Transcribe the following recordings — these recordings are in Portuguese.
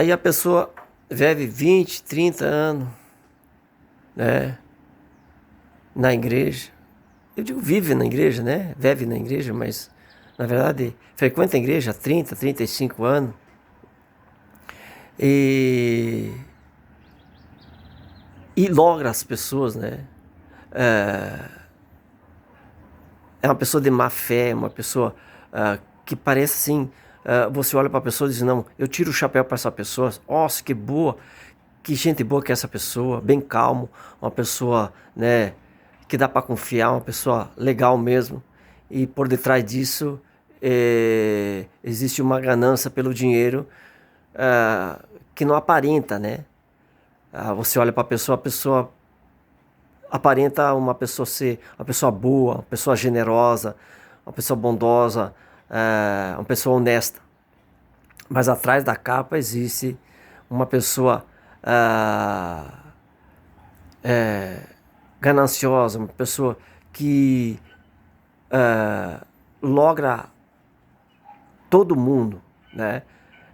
Aí a pessoa vive 20, 30 anos, né, na igreja. Eu digo vive na igreja, né? Vive na igreja, mas na verdade frequenta a igreja há 30, 35 anos. E, e logra as pessoas, né? É uma pessoa de má fé, uma pessoa que parece assim. Você olha para a pessoa e diz: não, eu tiro o chapéu para essa pessoa. Nossa, que boa, que gente boa que é essa pessoa, bem calmo, uma pessoa, né, que dá para confiar, uma pessoa legal mesmo. E por detrás disso existe uma ganância pelo dinheiro que não aparenta, né? Você olha para a pessoa aparenta uma pessoa ser uma pessoa boa, uma pessoa generosa, uma pessoa bondosa, uma pessoa honesta. Mas atrás da capa existe uma pessoa gananciosa, uma pessoa que logra todo mundo, né?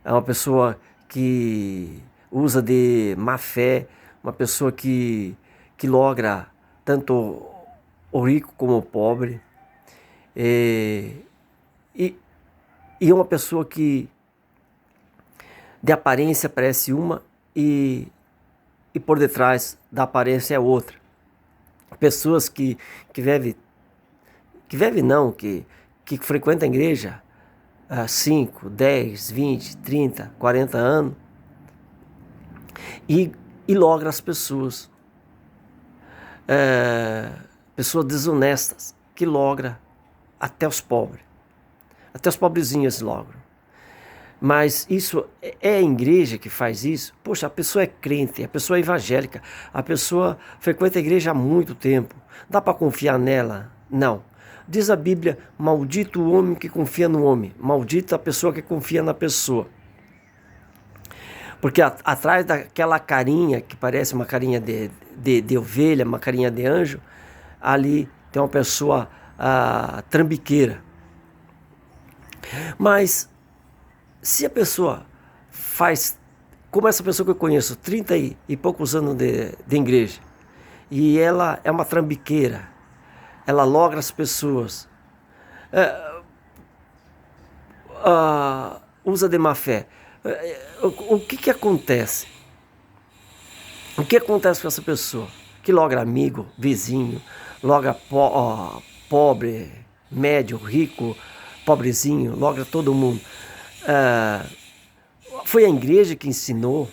É uma pessoa que usa de má fé, uma pessoa que logra tanto o rico como o pobre, e, e, e uma pessoa que de aparência parece uma e por detrás da aparência é outra. Pessoas que vivem não, que frequentam a igreja há 5, 10, 20, 30, 40 anos e logra as pessoas. Pessoas desonestas que logra até os pobres. Até os pobrezinhos logram. Mas isso é a igreja que faz isso? Poxa, a pessoa é crente, a pessoa é evangélica, a pessoa frequenta a igreja há muito tempo. Dá para confiar nela? Não. Diz a Bíblia: maldito o homem que confia no homem, maldita a pessoa que confia na pessoa. Porque atrás daquela carinha que parece uma carinha de ovelha, uma carinha de anjo, ali tem uma pessoa trambiqueira. Mas se a pessoa faz, como essa pessoa que eu conheço, 30 e poucos anos de igreja, e ela é uma trambiqueira, ela logra as pessoas, usa de má fé, o que acontece? O que acontece com essa pessoa? Que logra amigo, vizinho, logra pobre, médio, rico, pobrezinho, logra todo mundo. Foi a igreja que ensinou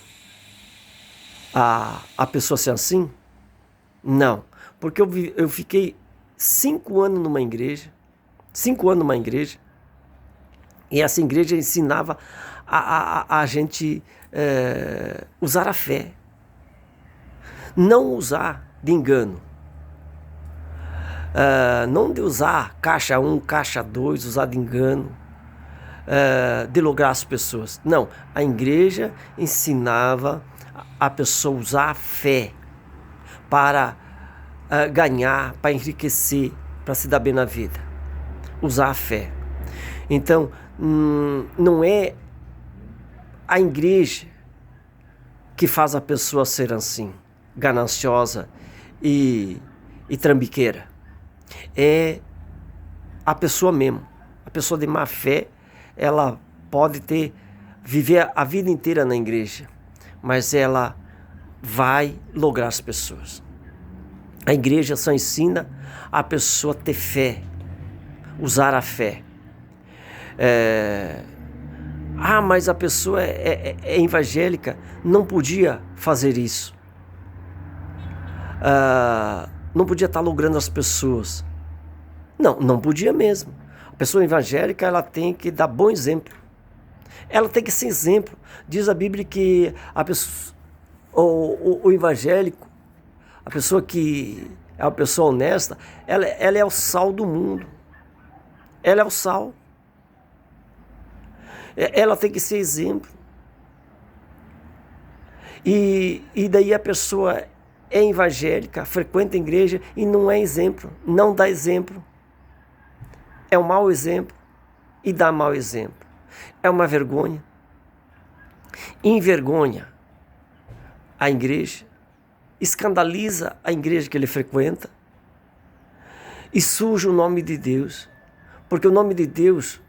a pessoa ser assim? Não, porque eu fiquei 5 anos numa igreja, 5 anos numa igreja, e essa igreja ensinava a gente usar a fé, não usar de engano, não de usar caixa 1, caixa 2, usar de engano, de lograr as pessoas. Não, a igreja ensinava a pessoa a usar a fé para ganhar, para enriquecer, para se dar bem na vida. Usar a fé. Então, não é a igreja que faz a pessoa ser assim, gananciosa e trambiqueira. É a pessoa mesmo. A pessoa de má fé, ela pode viver a vida inteira na igreja, mas ela vai lograr as pessoas. A igreja só ensina a pessoa ter fé, usar a fé. Mas a pessoa é evangélica, não podia fazer isso. Não podia estar logrando as pessoas. Não podia mesmo. A pessoa evangélica, ela tem que dar bom exemplo. Ela tem que ser exemplo. Diz a Bíblia que a pessoa, o evangélico, a pessoa que é uma pessoa honesta, ela é o sal do mundo. Ela é o sal. Ela tem que ser exemplo. E daí a pessoa é evangélica, frequenta a igreja e não é exemplo, não dá exemplo. É um mau exemplo e dá mau exemplo. É uma vergonha. envergonha a igreja, escandaliza a igreja que ele frequenta e suja o nome de Deus, porque o nome de Deus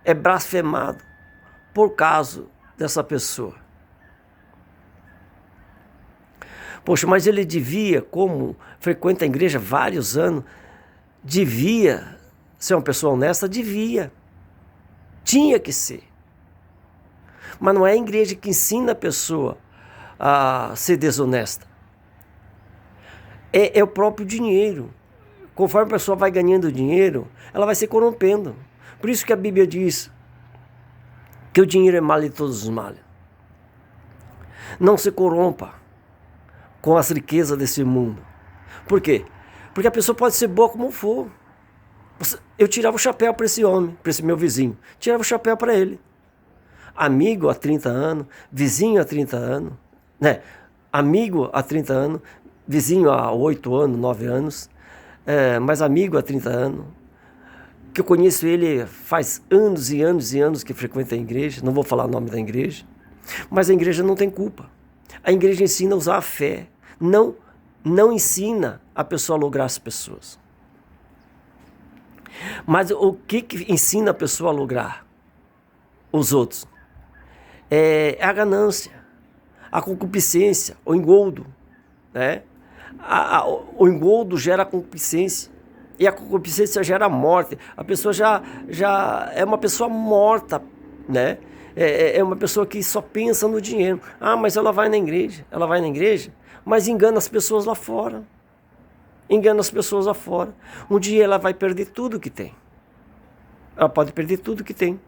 é blasfemado por causa dessa pessoa. Poxa, mas ele devia, como frequenta a igreja há vários anos, devia ser uma pessoa honesta? Devia. Tinha que ser. Mas não é a igreja que ensina a pessoa a ser desonesta. É o próprio dinheiro. Conforme a pessoa vai ganhando dinheiro, ela vai se corrompendo. Por isso que a Bíblia diz que o dinheiro é mal de todos os males. Não se corrompa com as riquezas desse mundo. Por quê? Porque a pessoa pode ser boa como for. Eu tirava o chapéu para esse homem, para esse meu vizinho. Tirava o chapéu para ele. Amigo há 30 anos, vizinho há 30 anos, né? Amigo há 30 anos, vizinho há 8 anos, 9 anos, mas amigo há 30 anos, que eu conheço ele faz anos e anos e anos que frequenta a igreja, não vou falar o nome da igreja, mas a igreja não tem culpa. A igreja ensina a usar a fé, não ensina a pessoa a lograr as pessoas. Mas o que ensina a pessoa a lograr os outros? É a ganância, a concupiscência, o engoldo, né? O engoldo gera concupiscência, e a concupiscência gera morte. A pessoa já é uma pessoa morta, né? É uma pessoa que só pensa no dinheiro. Ah, mas ela vai na igreja, mas engana as pessoas lá fora. Um dia ela vai perder tudo que tem. Ela pode perder tudo que tem.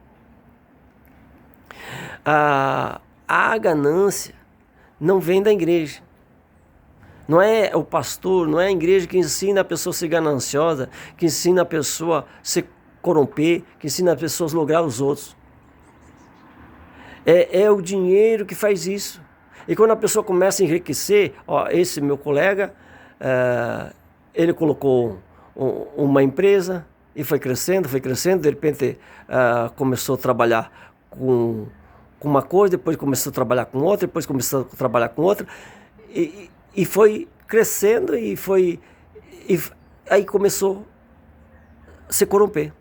A ganância não vem da igreja. Não é o pastor, não é a igreja que ensina a pessoa a ser gananciosa, que ensina a pessoa a se corromper, que ensina a pessoa a lograr os outros. É o dinheiro que faz isso. E quando a pessoa começa a enriquecer, esse meu colega, ele colocou uma empresa e foi crescendo, de repente começou a trabalhar com uma coisa, depois começou a trabalhar com outra, depois começou a trabalhar com outra, e foi crescendo e aí começou a se corromper,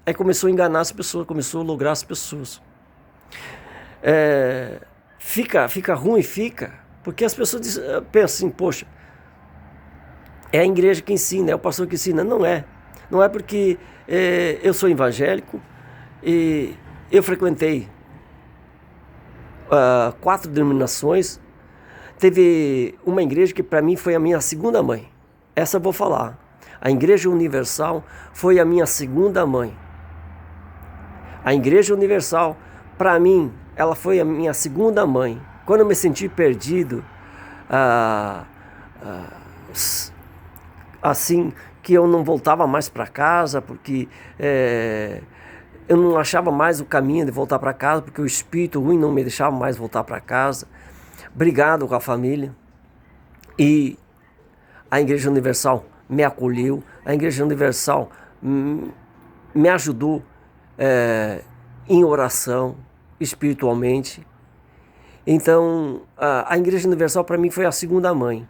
aí começou a enganar as pessoas, começou a lograr as pessoas. Fica ruim, porque as pessoas pensam assim, poxa, é a igreja que ensina, é o pastor que ensina. Não é porque eu sou evangélico e eu frequentei 4 denominações. Teve uma igreja que para mim foi a minha segunda mãe. Essa eu vou falar. A Igreja Universal foi a minha segunda mãe. A Igreja Universal, para mim, ela foi a minha segunda mãe. Quando eu me senti perdido, assim, que eu não voltava mais para casa, porque eu não achava mais o caminho de voltar para casa, porque o espírito ruim não me deixava mais voltar para casa. Brigado com a família. E a Igreja Universal me acolheu, a Igreja Universal me ajudou em oração, espiritualmente. Então, a Igreja Universal para mim foi a segunda mãe.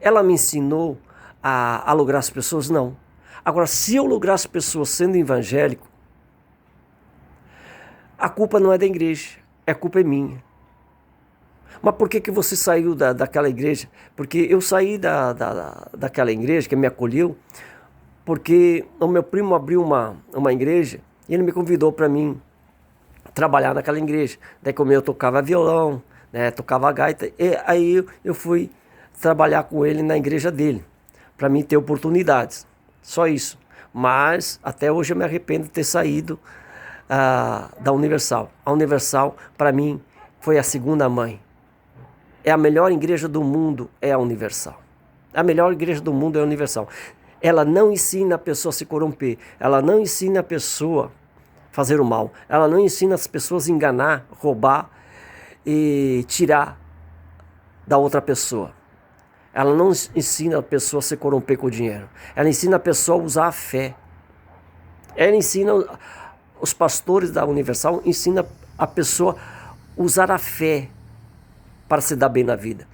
Ela me ensinou a lograr as pessoas? Não. Agora, se eu lograr as pessoas sendo evangélico, a culpa não é da igreja, a culpa é minha. Mas por que você saiu daquela igreja? Porque eu saí daquela igreja que me acolheu, porque o meu primo abriu uma igreja e ele me convidou para mim trabalhar naquela igreja. Daí como eu tocava violão, né, tocava gaita, e aí eu fui trabalhar com ele na igreja dele, para mim ter oportunidades. Só isso. Mas até hoje eu me arrependo de ter saído da Universal. A Universal, para mim, foi a segunda mãe. É a melhor igreja do mundo, é a Universal. A melhor igreja do mundo é a Universal. Ela não ensina a pessoa a se corromper. Ela não ensina a pessoa a fazer o mal. Ela não ensina as pessoas a enganar, roubar e tirar da outra pessoa. Ela não ensina a pessoa a se corromper com o dinheiro. Ela ensina a pessoa a usar a fé. Ela ensina, os pastores da Universal ensinam a pessoa a usar a fé para se dar bem na vida.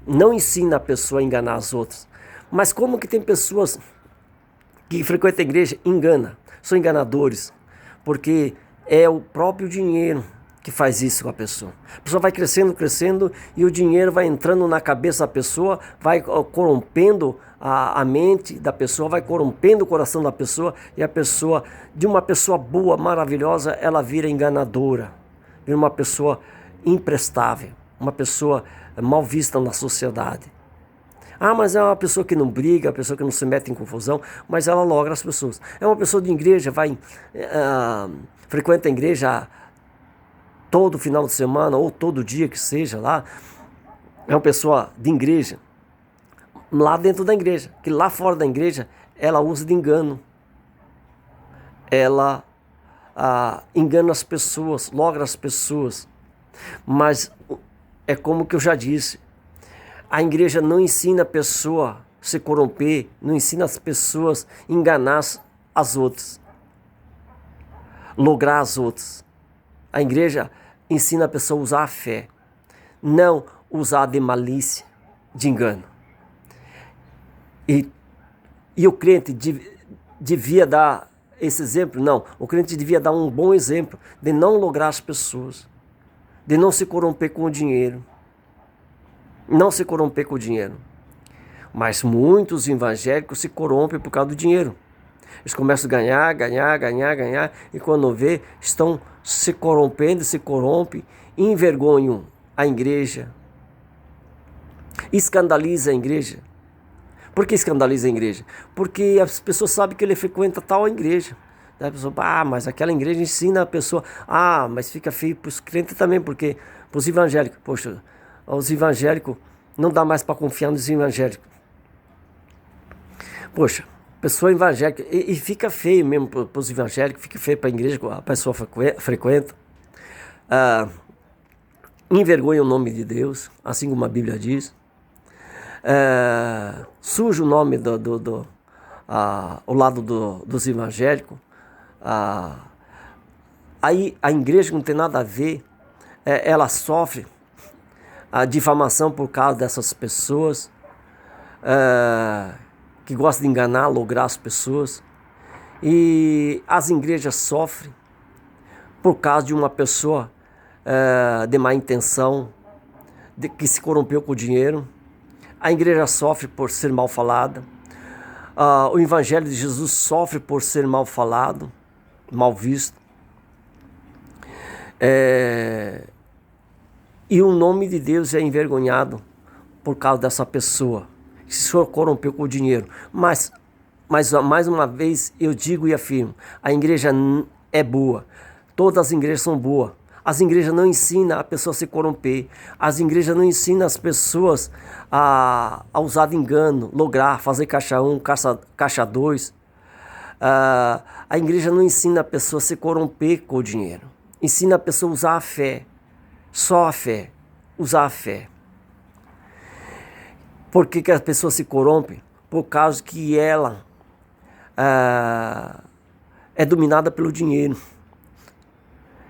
Não ensina a pessoa a enganar os outros. Mas como que tem pessoas que frequentam a igreja e enganam? São enganadores, porque é o próprio dinheiro que faz isso com a pessoa. A pessoa vai crescendo, crescendo, e o dinheiro vai entrando na cabeça da pessoa, vai corrompendo a mente da pessoa, vai corrompendo o coração da pessoa, e a pessoa, de uma pessoa boa, maravilhosa, ela vira enganadora, vira uma pessoa imprestável, uma pessoa mal vista na sociedade. Ah, mas é uma pessoa que não briga, uma pessoa que não se mete em confusão, mas ela logra as pessoas. É uma pessoa de igreja, frequenta a igreja todo final de semana ou todo dia que seja lá. É uma pessoa de igreja, lá dentro da igreja, que lá fora da igreja ela usa de engano. Ela engana as pessoas, logra as pessoas. Mas é como que eu já disse, a igreja não ensina a pessoa a se corromper, não ensina as pessoas a enganar as outras, lograr as outras. A igreja ensina a pessoa a usar a fé, não usar de malícia, de engano. E o crente devia dar esse exemplo? Não, o crente devia dar um bom exemplo de não lograr as pessoas, de não se corromper com o dinheiro. Não se corromper com o dinheiro. Mas muitos evangélicos se corrompem por causa do dinheiro. Eles começam a ganhar, e quando vê, estão se corrompendo, se corrompem, envergonham a igreja, escandaliza a igreja. Por que escandaliza a igreja? Porque as pessoas sabem que ele frequenta tal igreja. A pessoa, mas aquela igreja ensina a pessoa, mas fica feio para os crentes também, porque para os evangélicos, poxa, os evangélicos, não dá mais para confiar nos evangélicos. Poxa, pessoa evangélica, e fica feio mesmo para os evangélicos, fica feio para a igreja que a pessoa frequenta. Envergonha o nome de Deus, assim como a Bíblia diz. Suja o nome o lado dos evangélicos. Aí a igreja não tem nada a ver, ela sofre a difamação por causa dessas pessoas que gostam de enganar, lograr as pessoas. E as igrejas sofrem por causa de uma pessoa de má intenção, que se corrompeu com o dinheiro. A igreja sofre por ser mal falada. O evangelho de Jesus sofre por ser mal falado, mal visto. E o nome de Deus é envergonhado por causa dessa pessoa que se corrompeu com o dinheiro. Mas mais uma vez eu digo e afirmo, a igreja é boa. Todas as igrejas são boas. As igrejas não ensinam a pessoa a se corromper. As igrejas não ensinam as pessoas a usar de engano, lograr, fazer caixa 1, caixa 2. A igreja não ensina a pessoa a se corromper com o dinheiro. Ensina a pessoa a usar a fé. Só a fé, usar a fé. Por que a pessoa se corrompe? Por causa que ela é dominada pelo dinheiro.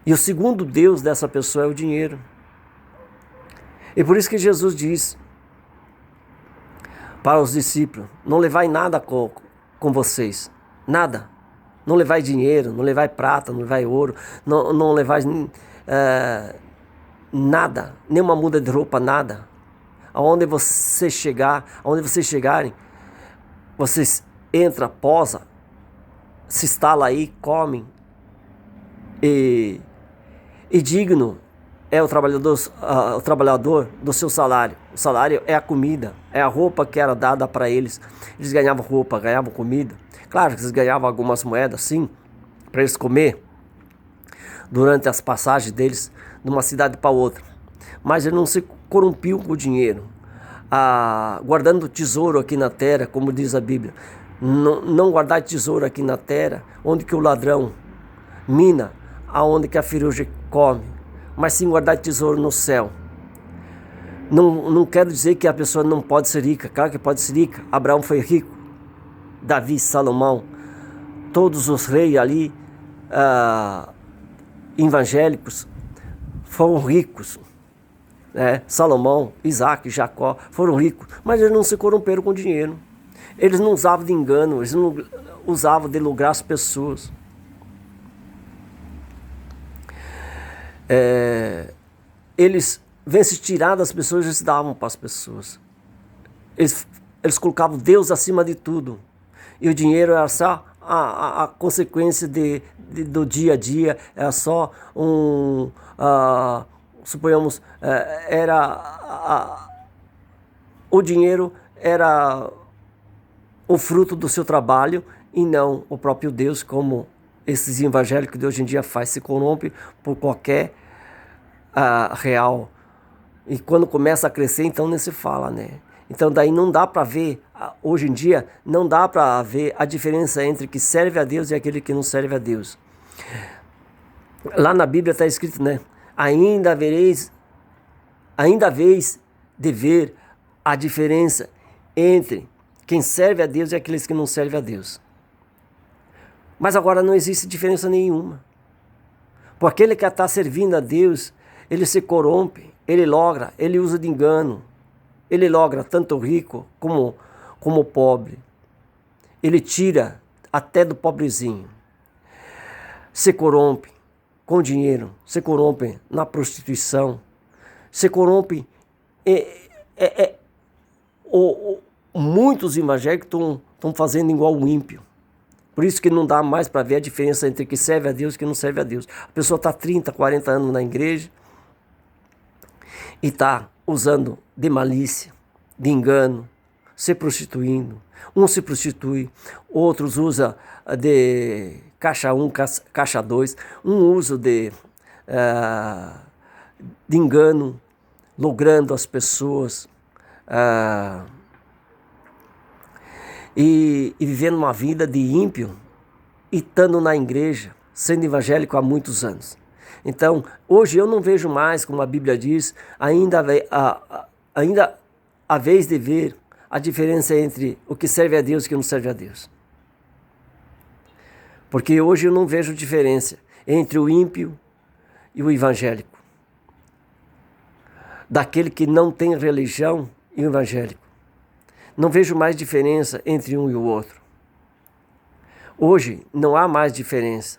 E o segundo Deus dessa pessoa é o dinheiro. E por isso que Jesus diz para os discípulos, não levai nada com vocês, nada. Não levai dinheiro, não levai prata, não levai ouro, não levai nada, nenhuma muda de roupa, nada. Aonde vocês chegarem, vocês entram, posam, se instalam aí, comem. E digno é o trabalhador do seu salário. O salário é a comida, é a roupa que era dada para eles. Eles ganhavam roupa, ganhavam comida. Claro que eles ganhavam algumas moedas, sim, para eles comer durante as passagens deles de uma cidade para outra. Mas ele não se corrompiu com o dinheiro, guardando tesouro aqui na terra, como diz a Bíblia. Não guardar tesouro aqui na terra, onde que o ladrão mina, aonde que a ferrugem come, mas sim guardar tesouro no céu. Não quero dizer que a pessoa não pode ser rica, claro que pode ser rica. Abraão foi rico, Davi, Salomão, todos os reis ali, evangélicos, foram ricos, né? Salomão, Isaac, Jacó foram ricos, mas eles não se corromperam com dinheiro. Eles não usavam de engano, eles não usavam de lucrar as pessoas. Eles, vêm se tirar das pessoas, eles davam para as pessoas. Eles colocavam Deus acima de tudo. E o dinheiro era só a consequência do dia a dia, era só suponhamos, o dinheiro era o fruto do seu trabalho e não o próprio Deus, como esses evangélicos de hoje em dia faz, se corrompe por qualquer real. E quando começa a crescer, então nem se fala, né? Então daí não dá para ver, hoje em dia, não dá para ver a diferença entre o que serve a Deus e aquele que não serve a Deus. Lá na Bíblia está escrito, né? Ainda haveis de ver a diferença entre quem serve a Deus e aqueles que não servem a Deus. Mas agora não existe diferença nenhuma. Por aquele que está servindo a Deus, ele se corrompe, ele logra, ele usa de engano. Ele logra tanto o rico como o pobre. Ele tira até do pobrezinho. Se corrompe com dinheiro, se corrompe na prostituição, se corrompe. Muitos evangélicos estão fazendo igual o ímpio. Por isso que não dá mais para ver a diferença entre que serve a Deus e que não serve a Deus. A pessoa está 30, 40 anos na igreja e está usando de malícia, de engano, se prostituindo. Um se prostitui, outros usam de caixa 1, caixa 2, um usa de engano, logrando as pessoas e vivendo uma vida de ímpio e estando na igreja, sendo evangélico há muitos anos. Então, hoje eu não vejo mais, como a Bíblia diz, ainda a vez de ver a diferença entre o que serve a Deus e o que não serve a Deus. Porque hoje eu não vejo diferença entre o ímpio e o evangélico. Daquele que não tem religião e o evangélico. Não vejo mais diferença entre um e o outro. Hoje não há mais diferença.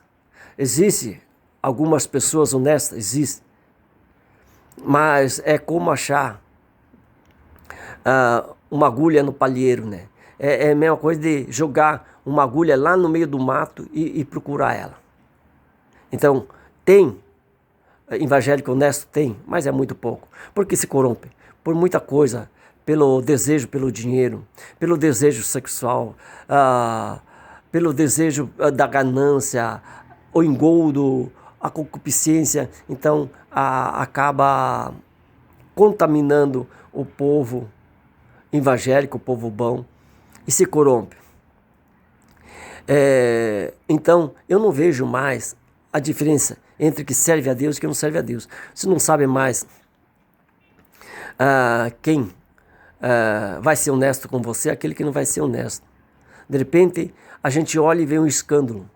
Existe algumas pessoas honestas, existe. Mas é como achar uma agulha no palheiro, né? É a mesma coisa de jogar uma agulha lá no meio do mato e procurar ela. Então, tem evangélico honesto? Tem, mas é muito pouco. Porque se corrompe por muita coisa, pelo desejo pelo dinheiro, pelo desejo sexual, pelo desejo da ganância, o engoldo, a concupiscência. Então, acaba contaminando o povo evangélico, o povo bom, e se corrompe. Então, eu não vejo mais a diferença entre que serve a Deus e que não serve a Deus. Você não sabe mais quem vai ser honesto com você, aquele que não vai ser honesto. De repente, a gente olha e vê um escândalo.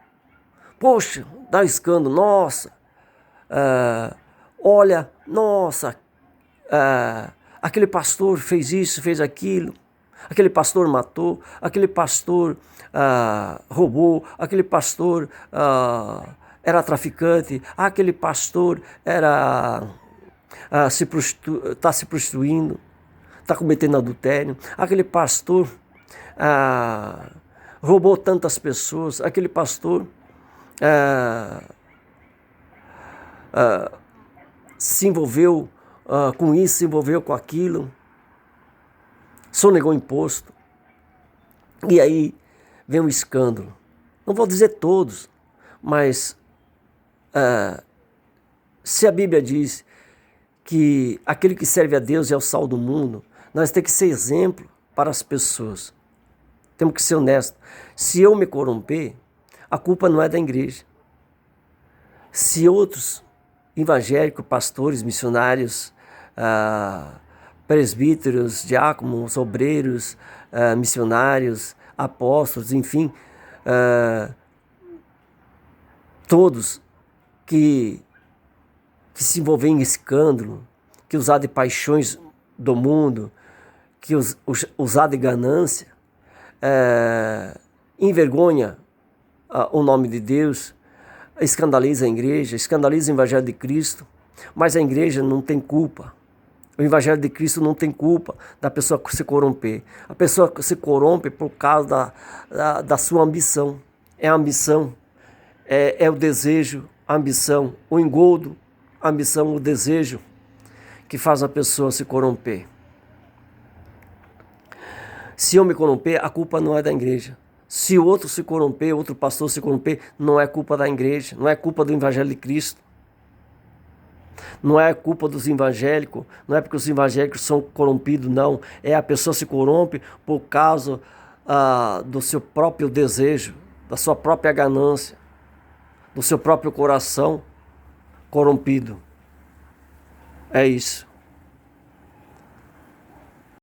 Poxa, dá um escândalo, nossa, olha, nossa, aquele pastor fez isso, fez aquilo, aquele pastor matou, aquele pastor roubou, aquele pastor era traficante, aquele pastor está se prostituindo, está cometendo adultério, aquele pastor roubou tantas pessoas, aquele pastor se envolveu com isso, se envolveu com aquilo, sonegou imposto. E aí vem um escândalo. Não vou dizer todos, mas se a Bíblia diz que aquele que serve a Deus é o sal do mundo, nós temos que ser exemplo para as pessoas. Temos que ser honestos. Se eu me corromper, a culpa não é da igreja. Se outros evangélicos, pastores, missionários, presbíteros, diáconos, obreiros, missionários, apóstolos, enfim, todos que que se envolver em escândalo, que usar de paixões do mundo, que usar de ganância, envergonha o nome de Deus, escandaliza a igreja, escandaliza o Evangelho de Cristo, mas a igreja não tem culpa. O Evangelho de Cristo não tem culpa da pessoa se corromper. A pessoa se corrompe por causa da sua ambição. É a ambição, é o desejo, a ambição, o engodo, a ambição, o desejo que faz a pessoa se corromper. Se eu me corromper, a culpa não é da igreja. Se outro se corromper, outro pastor se corromper, não é culpa da igreja, não é culpa do Evangelho de Cristo. Não é culpa dos evangélicos, não é porque os evangélicos são corrompidos, não. É a pessoa se corrompe por causa do seu próprio desejo, da sua própria ganância, do seu próprio coração corrompido. É isso.